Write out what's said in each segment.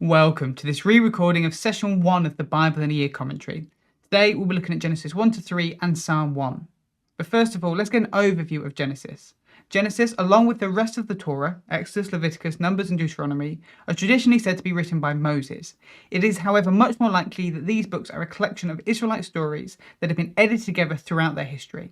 Welcome to this re-recording of Session 1 of the Bible in a Year commentary. Today we'll be looking at Genesis 1 to 3 and Psalm 1. But first of all, let's get an overview of Genesis. Genesis, along with the rest of the Torah, Exodus, Leviticus, Numbers and Deuteronomy, are traditionally said to be written by Moses. It is, however, much more likely that these books are a collection of Israelite stories that have been edited together throughout their history.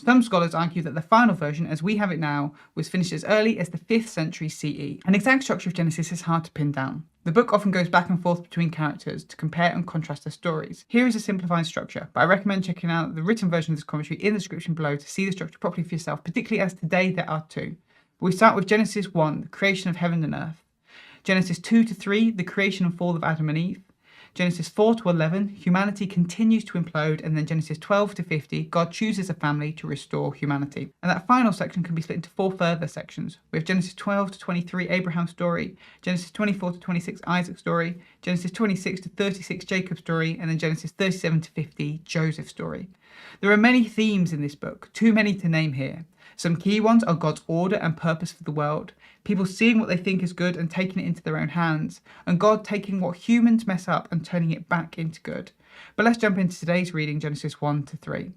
Some scholars argue that the final version, as we have it now, was finished as early as the 5th century CE. An exact structure of Genesis is hard to pin down. The book often goes back and forth between characters to compare and contrast their stories. Here is a simplified structure, but I recommend checking out the written version of this commentary in the description below to see the structure properly for yourself, particularly as today there are two. We start with Genesis 1, the creation of heaven and earth. Genesis 2 to 3, the creation and fall of Adam and Eve. Genesis 4 to 11, humanity continues to implode, and then Genesis 12 to 50, God chooses a family to restore humanity. And that final section can be split into 4 further sections. We have Genesis 12 to 23, Abraham's story, Genesis 24 to 26, Isaac's story, Genesis 26 to 36, Jacob's story, and then Genesis 37 to 50, Joseph's story. There are many themes in this book, too many to name here. Some key ones are God's order and purpose for the world, people seeing what they think is good and taking it into their own hands, and God taking what humans mess up and turning it back into good. But let's jump into today's reading, Genesis 1 to 3.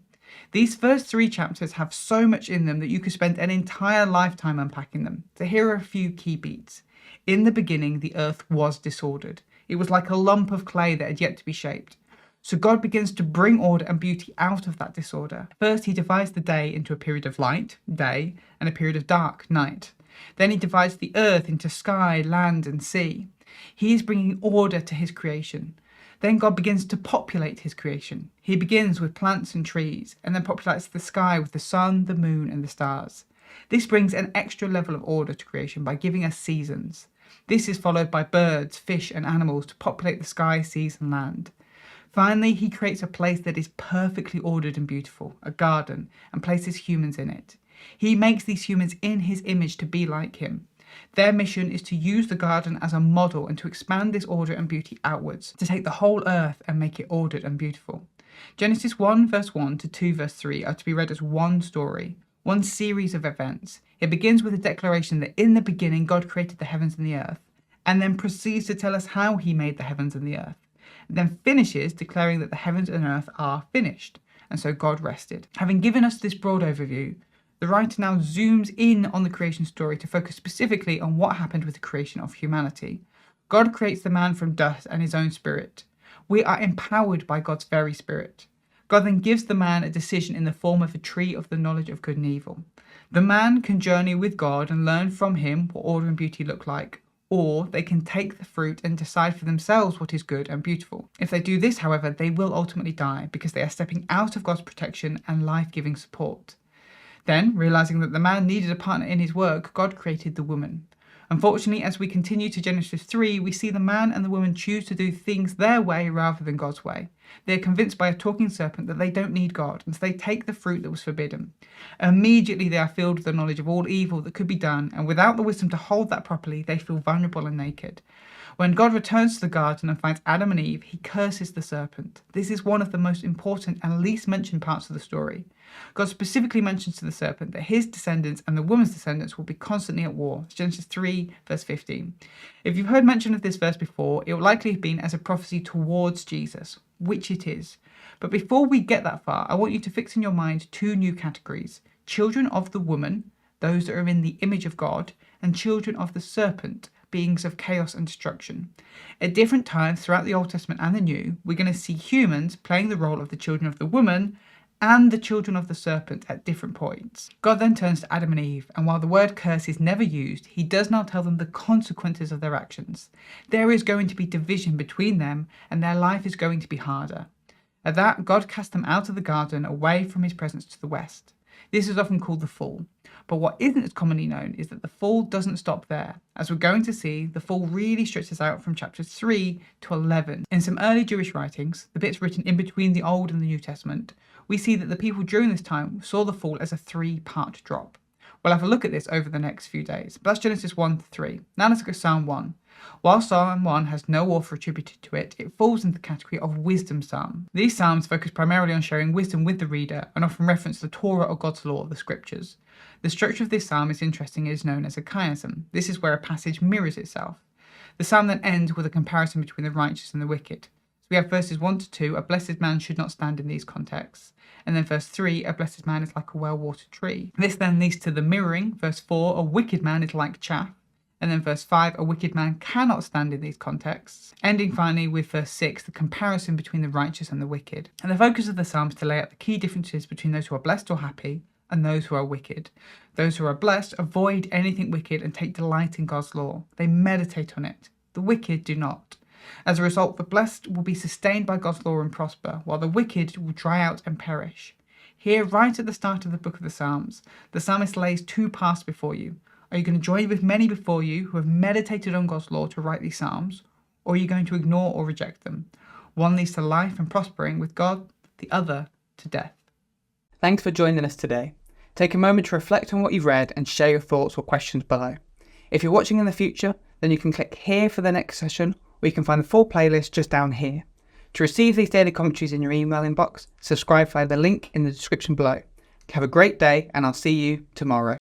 These first 3 chapters have so much in them that you could spend an entire lifetime unpacking them. So here are a few key beats. In the beginning, the earth was disordered. It was like a lump of clay that had yet to be shaped. So God begins to bring order and beauty out of that disorder. First, he divides the day into a period of light, day, and a period of dark, night. Then he divides the earth into sky, land, and sea. He is bringing order to his creation. Then God begins to populate his creation. He begins with plants and trees, and then populates the sky with the sun, the moon, and the stars. This brings an extra level of order to creation by giving us seasons. This is followed by birds, fish, and animals to populate the sky, seas, and land. Finally, he creates a place that is perfectly ordered and beautiful, a garden, and places humans in it. He makes these humans in his image to be like him. Their mission is to use the garden as a model and to expand this order and beauty outwards, to take the whole earth and make it ordered and beautiful. Genesis 1 verse 1 to 2 verse 3 are to be read as one story, one series of events. It begins with a declaration that in the beginning God created the heavens and the earth, and then proceeds to tell us how he made the heavens and the earth. Then finishes declaring that the heavens and earth are finished, and so God rested. Having given us this broad overview, the writer now zooms in on the creation story to focus specifically on what happened with the creation of humanity. God creates the man from dust and his own spirit. We are empowered by God's very spirit. God then gives the man a decision in the form of a tree of the knowledge of good and evil. The man can journey with God and learn from him what order and beauty look like, or they can take the fruit and decide for themselves what is good and beautiful. If they do this, however, they will ultimately die because they are stepping out of God's protection and life-giving support. Then, realizing that the man needed a partner in his work, God created the woman. Unfortunately, as we continue to Genesis 3, we see the man and the woman choose to do things their way rather than God's way. They are convinced by a talking serpent that they don't need God, and so they take the fruit that was forbidden. Immediately they are filled with the knowledge of all evil that could be done, and without the wisdom to hold that properly, they feel vulnerable and naked. When God returns to the garden and finds Adam and Eve, he curses the serpent. This is one of the most important and least mentioned parts of the story. God specifically mentions to the serpent that his descendants and the woman's descendants will be constantly at war. Genesis 3 verse 15. If you've heard mention of this verse before, it will likely have been as a prophecy towards Jesus, which it is. But before we get that far, I want you to fix in your mind 2 new categories: children of the woman, those that are in the image of God, and children of the serpent, beings of chaos and destruction. At different times throughout the Old Testament and the New, we're going to see humans playing the role of the children of the woman and the children of the serpent at different points. God then turns to Adam and Eve, and while the word curse is never used, he does now tell them the consequences of their actions. There is going to be division between them, and their life is going to be harder. At that, God cast them out of the garden, away from his presence to the west. This is often called the fall. But what isn't as commonly known is that the fall doesn't stop there. As we're going to see, the fall really stretches out from chapters 3 to 11. In some early Jewish writings, the bits written in between the Old and the New Testament, we see that the people during this time saw the fall as a 3-part drop. We'll have a look at this over the next few days. But that's Genesis 1 to 3. Now let's look at Psalm 1. While Psalm 1 has no author attributed to it, it falls into the category of wisdom psalm. These psalms focus primarily on sharing wisdom with the reader and often reference the Torah or God's law, the scriptures. The structure of this psalm is interesting and is known as a chiasm. This is where a passage mirrors itself. The psalm then ends with a comparison between the righteous and the wicked. So we have verses 1 to 2, a blessed man should not stand in these contexts. And then verse 3, a blessed man is like a well-watered tree. This then leads to the mirroring. Verse 4, a wicked man is like chaff. And then verse 5, a wicked man cannot stand in these contexts. Ending finally with verse 6, the comparison between the righteous and the wicked. And the focus of the psalm is to lay out the key differences between those who are blessed or happy and those who are wicked. Those who are blessed avoid anything wicked and take delight in God's law. They meditate on it. The wicked do not. As a result, the blessed will be sustained by God's law and prosper, while the wicked will dry out and perish. Here, right at the start of the book of the Psalms, the psalmist lays two paths before you. Are you going to join with many before you who have meditated on God's law to write these psalms, or are you going to ignore or reject them? One leads to life and prospering with God, the other to death. Thanks for joining us today. Take a moment to reflect on what you've read and share your thoughts or questions below. If you're watching in the future, then you can click here for the next session, or you can find the full playlist just down here. To receive these daily commentaries in your email inbox, subscribe via the link in the description below. Have a great day, and I'll see you tomorrow.